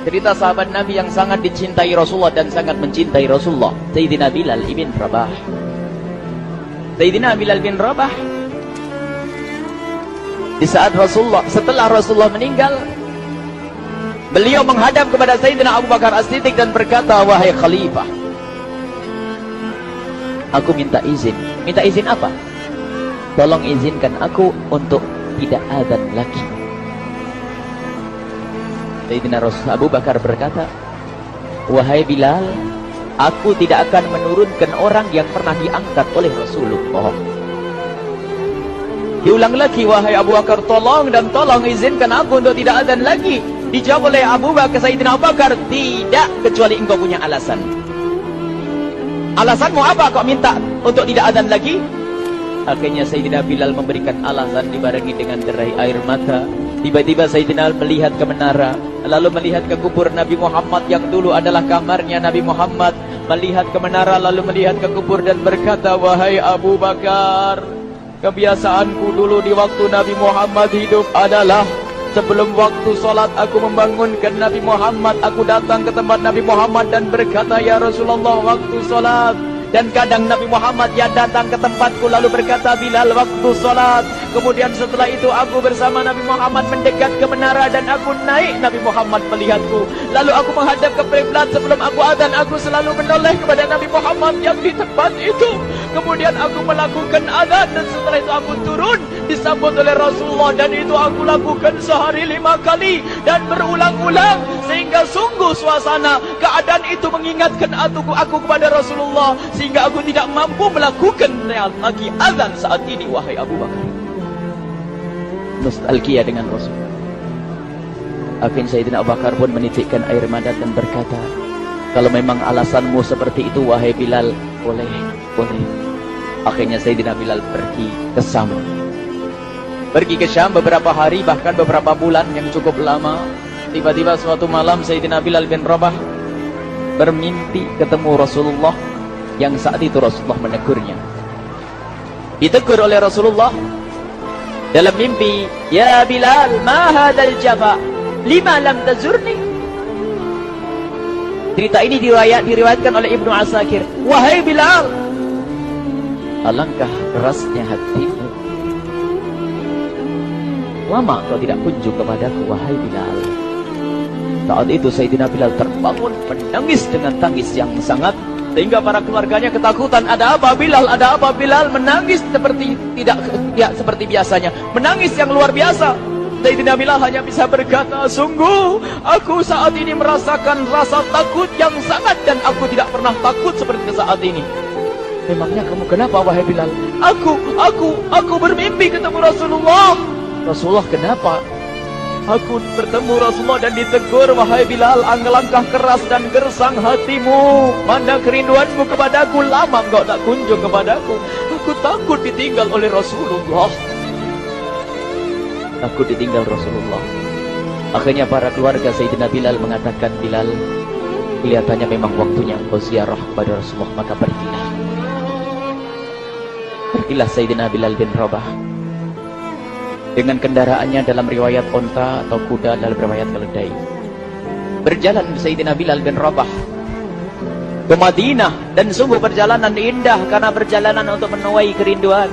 Cerita sahabat Nabi yang sangat dicintai Rasulullah dan sangat mencintai Rasulullah, Sayyidina Bilal ibn Rabah. Sayyidina Bilal bin Rabah, di saat setelah Rasulullah meninggal, beliau menghadap kepada Sayyidina Abu Bakar As-Siddiq dan berkata, wahai khalifah, aku minta izin. Minta izin apa? Tolong izinkan aku untuk tidak azan lagi. Sayyidina Abu Bakar berkata, wahai Bilal, aku tidak akan menurunkan orang yang pernah diangkat oleh Rasulullah. Diulang lagi, wahai Abu Bakar, tolong dan tolong izinkan aku untuk tidak azan lagi. Dijawab oleh Abu Bakar, Sayyidina Abu Bakar, tidak, kecuali engkau punya alasan. Alasanmu apa kau minta untuk tidak azan lagi? Akhirnya Sayyidina Bilal memberikan alasan dibarengi dengan derai air mata. Tiba-tiba Sayyidina melihat ke menara, lalu melihat ke kubur Nabi Muhammad yang dulu adalah kamarnya Nabi Muhammad. Melihat ke menara, lalu melihat ke kubur dan berkata, wahai Abu Bakar, kebiasaanku dulu di waktu Nabi Muhammad hidup adalah sebelum waktu sholat aku membangunkan Nabi Muhammad. Aku datang ke tempat Nabi Muhammad dan berkata, ya Rasulullah, waktu sholat. Dan kadang Nabi Muhammad yang datang ke tempatku lalu berkata, Bilal, waktu sholat. Kemudian setelah itu aku bersama Nabi Muhammad mendekat ke menara dan aku naik, Nabi Muhammad melihatku. Lalu aku menghadap ke kiblat. Sebelum aku azan, aku selalu menoleh kepada Nabi Muhammad yang di tempat itu. Kemudian aku melakukan azan dan setelah itu aku turun disambut oleh Rasulullah, dan itu aku lakukan sehari 5 kali dan berulang-ulang, sehingga sungguh suasana keadaan itu mengingatkan aku kepada Rasulullah, sehingga aku tidak mampu melakukan lagi azan saat ini. Wahai Abu Bakar, nostalgia dengan Rasul. Akhirnya Sayyidina Abu Bakar pun menitikkan air mata dan berkata, kalau memang alasanmu seperti itu wahai Bilal, boleh. Akhirnya Sayyidina Bilal pergi ke Syam beberapa hari, bahkan beberapa bulan yang cukup lama. Tiba-tiba suatu malam Sayyidina Bilal bin Rabah bermimpi ketemu Rasulullah, yang saat itu Rasulullah menegurnya. Ditegur oleh Rasulullah dalam mimpi, ya Bilal, ma hadzal jafa, lima lam tazurni. Cerita ini diriwayatkan oleh Ibnu Asakir. Wahai Bilal, alangkah kerasnya hatimu, lama kau tidak kunjung kepadaku wahai Bilal. Saat itu Sayyidina Bilal terbangun menangis dengan tangis yang sangat, sehingga para keluarganya ketakutan. Ada apa Bilal? Ada apa Bilal? Menangis seperti seperti biasanya, menangis yang luar biasa. Sayyidina Bilal hanya bisa berkata, sungguh aku saat ini merasakan rasa takut yang sangat, dan aku tidak pernah takut seperti saat ini. Memangnya kamu kenapa wahai Bilal? Aku bermimpi ketemu Rasulullah. Rasulullah kenapa? Aku bertemu Rasulullah dan ditegur, wahai Bilal, alangkah keras dan gersang hatimu. Mana kerinduanmu kepadaku, lama engkau tak kunjung kepadaku. Aku takut ditinggal oleh Rasulullah. Aku ditinggal Rasulullah. Akhirnya para keluarga Sayyidina Bilal mengatakan, Bilal, kelihatannya memang waktunya engkau ziarah kepada Rasulullah, maka pergilah. Pergilah Sayyidina Bilal bin Rabah dengan kendaraannya, dalam riwayat onta atau kuda, dalam riwayat keledai. Berjalan Sayyidina Bilal bin Rabah ke Madinah, dan sungguh perjalanan indah karena perjalanan untuk menuai kerinduan,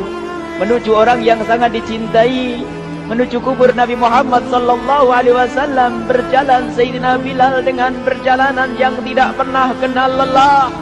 menuju orang yang sangat dicintai, menuju kubur Nabi Muhammad sallallahu alaihi wasallam. Berjalan Sayyidina Bilal dengan perjalanan yang tidak pernah kenal lelah,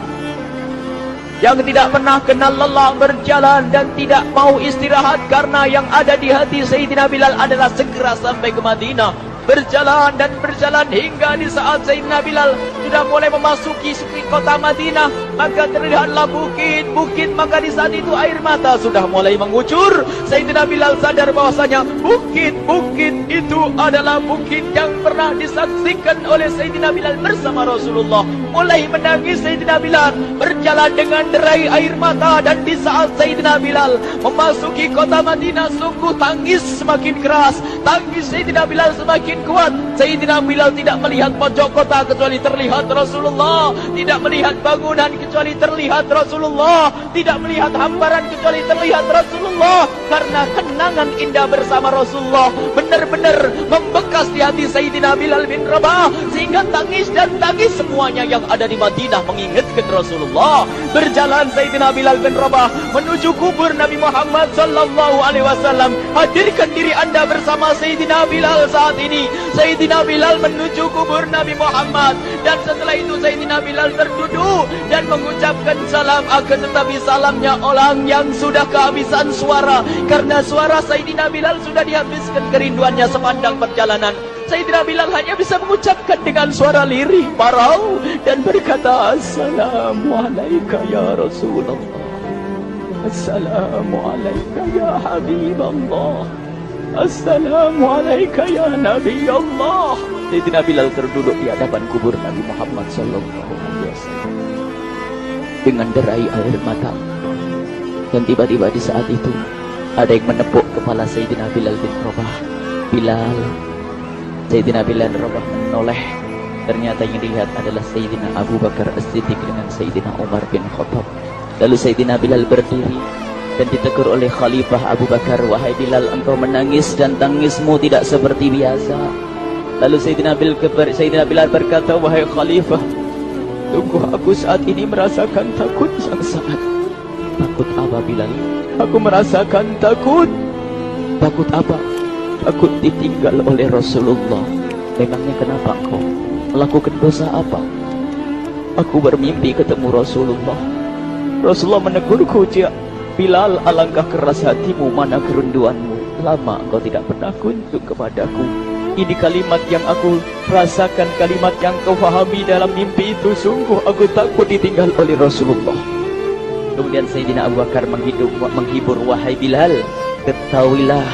berjalan dan tidak mau istirahat, karena yang ada di hati Sayyidina Bilal adalah segera sampai ke Madinah. Berjalan dan berjalan hingga di saat Sayyidina Bilal sudah mulai memasuki kota Madinah, maka terlihatlah bukit, maka di saat itu air mata sudah mulai mengucur. Sayyidina Bilal sadar bahwasanya bukit-bukit itu adalah bukit yang pernah disaksikan oleh Sayyidina Bilal bersama Rasulullah. Mulai menangis Sayyidina Bilal, berjalan dengan derai air mata, dan di saat Sayyidina Bilal memasuki kota Madinah, sungguh tangis semakin keras, tangis Sayyidina Bilal semakin kuat. Sayyidina Bilal tidak melihat pojok kota kecuali terlihat Rasulullah, tidak melihat bangunan kecuali terlihat Rasulullah, tidak melihat hamparan kecuali terlihat Rasulullah, karena kenangan indah bersama Rasulullah benar-benar membekas membekas di hati Sayyidina Bilal bin Rabah, sehingga tangis dan tangis semuanya yang ada di Madinah mengingatkan Rasulullah. Berjalan Sayyidina Bilal bin Rabah menuju kubur Nabi Muhammad sallallahu alaihi wasallam. Hadirkan diri Anda bersama Sayyidina Bilal saat ini. Sayyidina Bilal menuju kubur Nabi Muhammad, dan setelah itu Sayyidina Bilal terduduk dan mengucapkan salam, akan tetapi salamnya orang yang sudah kehabisan suara, karena suara Sayyidina Bilal sudah dihabiskan kerinduannya sepanjang perjalanan. Sayyidina Bilal hanya bisa mengucapkan dengan suara lirih parau dan berkata, Assalamualaikum ya Rasulullah, Assalamualaikum ya Habiballah, Assalamualaikum ya Nabi Allah. Sayyidina Bilal terduduk di hadapan kubur Nabi Muhammad sallallahu alaihi wasallam dengan derai air mata. Dan tiba-tiba di saat itu ada yang menepuk kepala Sayyidina Bilal bin Rabah. Bilal. Sayyidina Bilal bin Rabah menoleh. Ternyata yang dilihat adalah Sayyidina Abu Bakar As-Siddiq dengan Sayyidina Umar bin Khattab. Lalu Sayyidina Bilal berdiri dan ditegur oleh Khalifah Abu Bakar, wahai Bilal, engkau menangis dan tangismu tidak seperti biasa. Lalu Sayyidina Bilal berkata, wahai Khalifah, sungguh aku saat ini merasakan takut yang sangat. Takut apa Bilal? Aku merasakan takut. Takut apa? Takut ditinggal oleh Rasulullah. Memangnya kenapa engkau melakukan dosa apa? Aku bermimpi ketemu Rasulullah. Rasulullah menegurku, Bilal, alangkah keras hatimu, mana kerinduanmu. Lama engkau tidak pernah kunjung kepadaku. Ini kalimat yang aku rasakan, kalimat yang kau fahami dalam mimpi itu. Sungguh aku takut ditinggal oleh Rasulullah. Kemudian Sayyidina Abu Bakar menghibur, wahai Bilal, ketahuilah,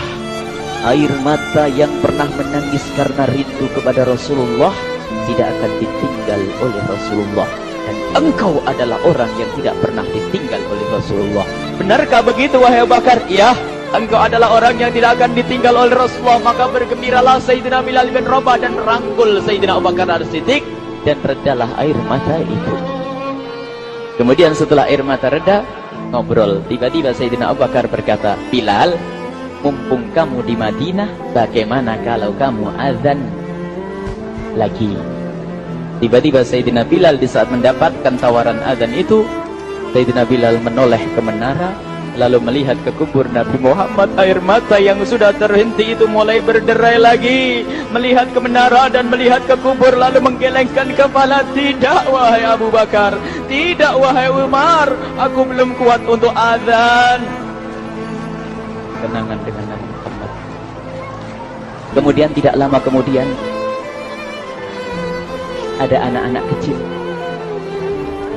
air mata yang pernah menangis karena rindu kepada Rasulullah tidak akan ditinggal oleh Rasulullah. Dan engkau adalah orang yang tidak pernah ditinggal oleh Rasulullah. Benarkah begitu wahai Abu Bakar? Ya, engkau adalah orang yang tidak akan ditinggal oleh Rasulullah. Maka bergembiralah Sayyidina Bilal bin Rabah dan merangkul Sayyidina Abu Bakar As-Siddiq, dan redalah air mata itu. Kemudian setelah air mata reda, ngobrol. Tiba-tiba Sayyidina Abu Bakar berkata, Bilal, mumpung kamu di Madinah, bagaimana kalau kamu azan lagi? Tiba-tiba Sayyidina Bilal di saat mendapatkan tawaran azan itu, Sayyidina Bilal menoleh ke menara, lalu melihat ke kubur Nabi Muhammad. Air mata yang sudah terhenti itu mulai berderai lagi. Melihat ke menara dan melihat ke kubur, lalu menggelengkan kepala. Tidak wahai Abu Bakar, tidak wahai Umar, aku belum kuat untuk azan. Kenangan dengan Nabi Muhammad. Kemudian tidak lama kemudian ada anak-anak kecil.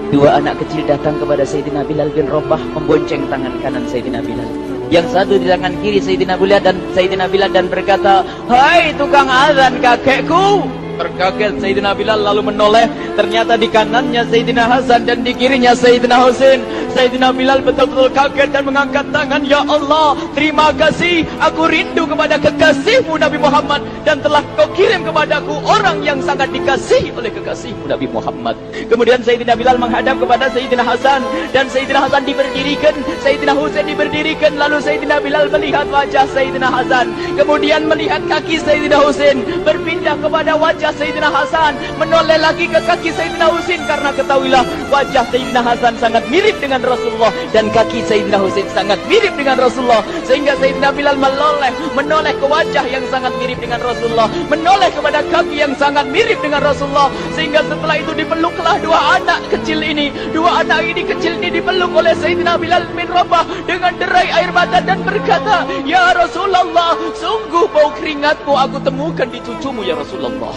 Dua anak kecil datang kepada Sayyidina Bilal bin Rabah, membonceng tangan kanan Sayyidina Bilal. Yang satu di tangan kiri Sayyidina Bilal dan berkata, hai tukang azan kakekku. Terkaget Sayyidina Bilal lalu menoleh. Ternyata di kanannya Sayyidina Hasan dan di kirinya Sayyidina Husain. Sayyidina Bilal betul-betul kaget dan mengangkat tangan. Ya Allah, terima kasih. Aku rindu kepada kekasihmu Nabi Muhammad, dan telah kau kirim kepadaku orang yang sangat dikasihi oleh kekasihmu Nabi Muhammad. Kemudian Sayyidina Bilal menghadap kepada Sayyidina Hasan, dan Sayyidina Hasan diberdirikan, Sayyidina Husain diberdirikan. Lalu Sayyidina Bilal melihat wajah Sayyidina Hasan, kemudian melihat kaki Sayyidina Husain, berpindah kepada wajah Sayyidina Hasan, menoleh lagi ke kaki Sayyidina Husain, karena ketahuilah wajah Sayyidina Hasan sangat mirip dengan Rasulullah dan kaki Sayyidina Husain sangat mirip dengan Rasulullah, sehingga Sayyidina Bilal menoleh ke wajah yang sangat mirip dengan Rasulullah, menoleh kepada kaki yang sangat mirip dengan Rasulullah, sehingga setelah itu dipeluklah dua anak kecil ini. Dua anak ini kecil ini dipeluk oleh Sayyidina Bilal bin Rabah dengan derai air mata dan berkata, ya Rasulullah, sungguh bau keringatmu aku temukan di cucumu ya Rasulullah.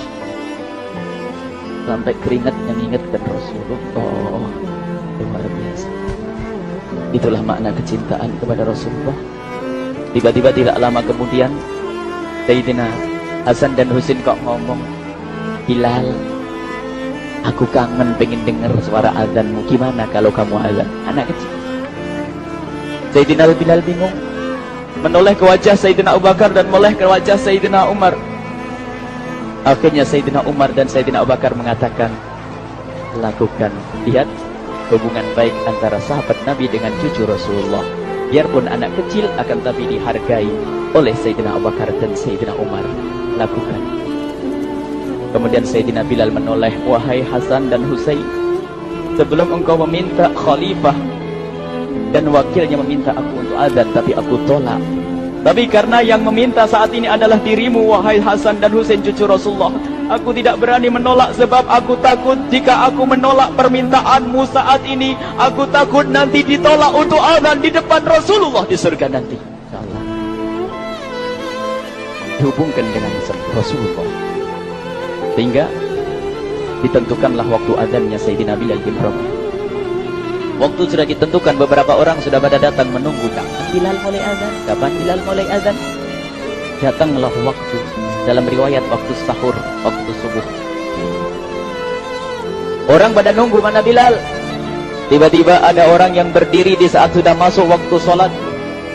Sampai keringat yang ingatkan Rasulullah. Luar biasa. Itulah makna kecintaan kepada Rasulullah. Tiba-tiba tidak lama kemudian Sayyidina Hasan dan Husain kok ngomong, Bilal, aku kangen pengen dengar suara azanmu. Gimana kalau kamu azan? Anak kecil. Sayyidina Bilal bingung, menoleh ke wajah Sayyidina Abu Bakar dan menoleh ke wajah Sayyidina Umar. Akhirnya Sayyidina Umar dan Sayyidina Abu Bakar mengatakan, lakukan, lihat hubungan baik antara sahabat Nabi dengan cucu Rasulullah. Biarpun anak kecil, akan tapi dihargai oleh Sayyidina Abu Bakar dan Sayyidina Umar. lakukan. Kemudian Sayyidina Bilal menoleh, wahai Hasan dan Husain, sebelum engkau meminta khalifah dan wakilnya meminta aku untuk azan, tapi aku tolak. Tapi karena yang meminta saat ini adalah dirimu, wahai Hasan dan Husain cucu Rasulullah, aku tidak berani menolak, sebab aku takut jika aku menolak permintaanmu saat ini, aku takut nanti ditolak untuk azan di depan Rasulullah di surga nanti. InsyaAllah dihubungkan dengan Rasulullah, sehingga ditentukanlah waktu azannya Sayyidina Bilal bin Rabah. Waktu sudah ditentukan, beberapa orang sudah pada datang menunggu, kapan Bilal mulai azan, kapan Bilal mulai azan. Datanglah waktu, dalam riwayat waktu sahur, waktu subuh. Orang pada nunggu mana Bilal. Tiba-tiba ada orang yang berdiri di saat sudah masuk waktu sholat.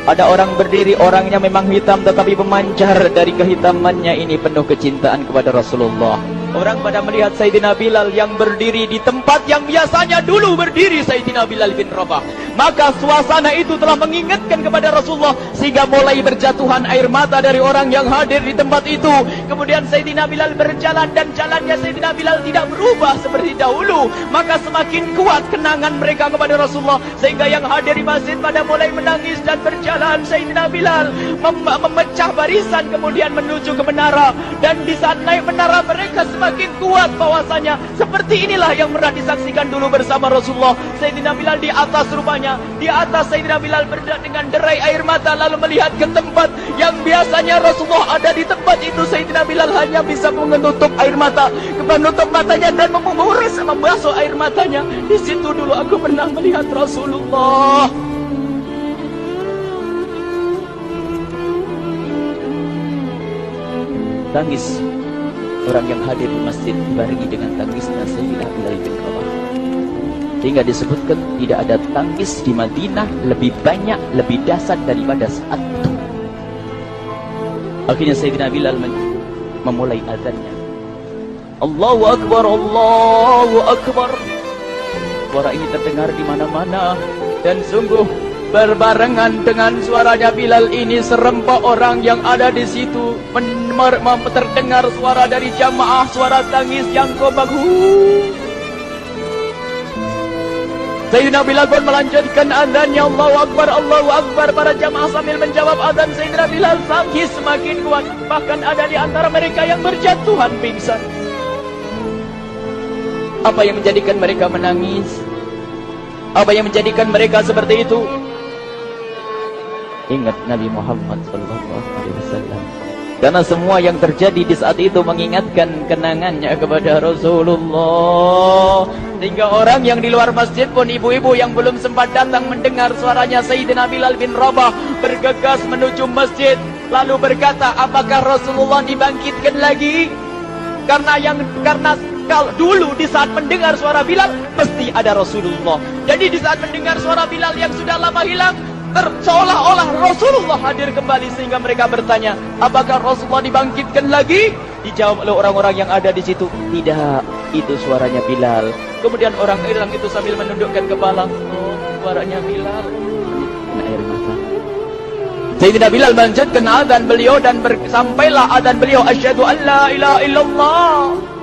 Ada orang berdiri, orangnya memang hitam tetapi memancar dari kehitamannya ini penuh kecintaan kepada Rasulullah. Orang pada melihat Sayyidina Bilal yang berdiri di tempat yang biasanya dulu berdiri Sayyidina Bilal bin Rabah. Maka suasana itu telah mengingatkan kepada Rasulullah, sehingga mulai berjatuhan air mata dari orang yang hadir di tempat itu. Kemudian Sayyidina Bilal berjalan, dan jalannya Sayyidina Bilal tidak berubah seperti dahulu. Maka semakin kuat kenangan mereka kepada Rasulullah, sehingga yang hadir di masjid pada mulai menangis dan berjalan. Sayyidina Bilal memecah barisan kemudian menuju ke menara, dan di saat naik menara mereka semakin kuat bahwasanya seperti inilah yang pernah disaksikan dulu bersama Rasulullah. Sayyidina Bilal di atas, rupanya di atas Sayyidina Bilal dengan derai air mata, lalu melihat ke tempat yang biasanya Rasulullah ada di tempat itu. Sayyidina Bilal hanya bisa menutup air mata, menutup matanya dan membasuh air matanya. Di situ dulu aku pernah melihat Rasulullah. Tangis orang yang hadir di masjid dibarengi dengan tangisnya Sayyidina Bilal bin Rabah, sehingga disebutkan tidak ada tangis di Madinah lebih banyak, lebih dahsyat daripada saat itu. Akhirnya Sayyidina Bilal memulai azannya. Allahu Akbar, Allahu Akbar. Suara ini terdengar di mana-mana, dan sungguh berbarengan dengan suaranya Bilal ini serempak orang yang ada di situ terdengar suara dari jamaah, suara tangis yang kompak. Sayyidina Bilal pun melanjutkan azannya, Allahu Akbar, Allahu Akbar. Para jamaah sambil menjawab azan Sayyidina Bilal, tangis semakin kuat. Bahkan ada di antara mereka yang berjatuhan pingsan. Apa yang menjadikan mereka menangis? Apa yang menjadikan mereka seperti itu? Ingat Nabi Muhammad SAW. Karena semua yang terjadi di saat itu mengingatkan kenangannya kepada Rasulullah. Sehingga orang yang di luar masjid pun, ibu-ibu yang belum sempat datang mendengar suaranya Sayyidina Bilal bin Rabah, bergegas menuju masjid, lalu berkata, apakah Rasulullah dibangkitkan lagi? Karena kalau dulu di saat mendengar suara Bilal mesti ada Rasulullah. Jadi di saat mendengar suara Bilal yang sudah lama hilang, seolah-olah Rasulullah hadir kembali, sehingga mereka bertanya, apakah Rasulullah dibangkitkan lagi? Dijawab oleh orang-orang yang ada di situ, tidak, itu suaranya Bilal. Kemudian orang-orang itu sambil menundukkan kepala, oh, suaranya Bilal. Kena air mata. Sayyidina Bilal melanjutkan azan beliau, dan sampailah azan beliau, asyhadu an la ilaha illallah,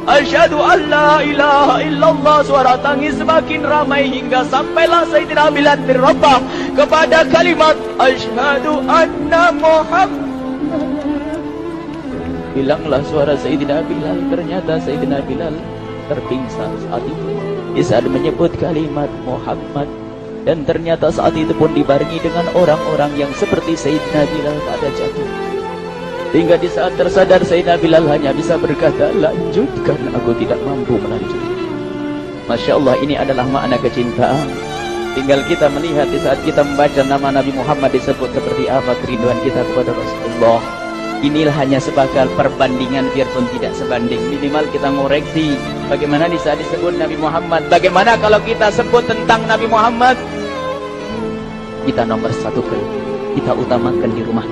asyhadu an la ilaha illallah. Suara tangis semakin ramai hingga sampailah Sayyidina Bilal bin Rabah kepada kalimat asyhadu anna Muhammad. Hilanglah suara Sayyidina Bilal. Ternyata Sayyidina Bilal terpingsan saat itu di saat menyebut kalimat Muhammad. Dan ternyata saat itu pun dibarengi dengan orang-orang yang seperti Sayyidina Bilal pada jatuh. Hingga di saat tersadar Sayyidina Bilal hanya bisa berkata, lanjutkan, aku tidak mampu melanjutkan. Masya Allah, ini adalah makna kecintaan. Tinggal kita melihat di saat kita membaca nama Nabi Muhammad disebut seperti apa kerinduan kita kepada Rasulullah. Inilah hanya sebagai perbandingan, biarpun tidak sebanding. Minimal kita ngoreksi bagaimana di saat disebut Nabi Muhammad. Bagaimana kalau kita sebut tentang Nabi Muhammad? Kita nomor satukan, kita utamakan di rumah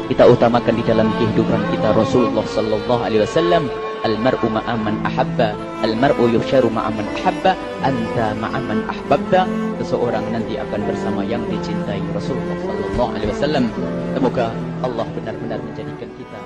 kita utamakan di dalam kehidupan kita Rasulullah sallallahu alaihi wasallam. Al-mar'u ma'aman ahabba, al-mar'u yusharu ma'aman ahabba, anta ma'aman ahbabta. Seseorang nanti akan bersama yang dicintai Rasulullah sallallahu alaihi wasallam. Semoga Allah benar-benar menjadikan kita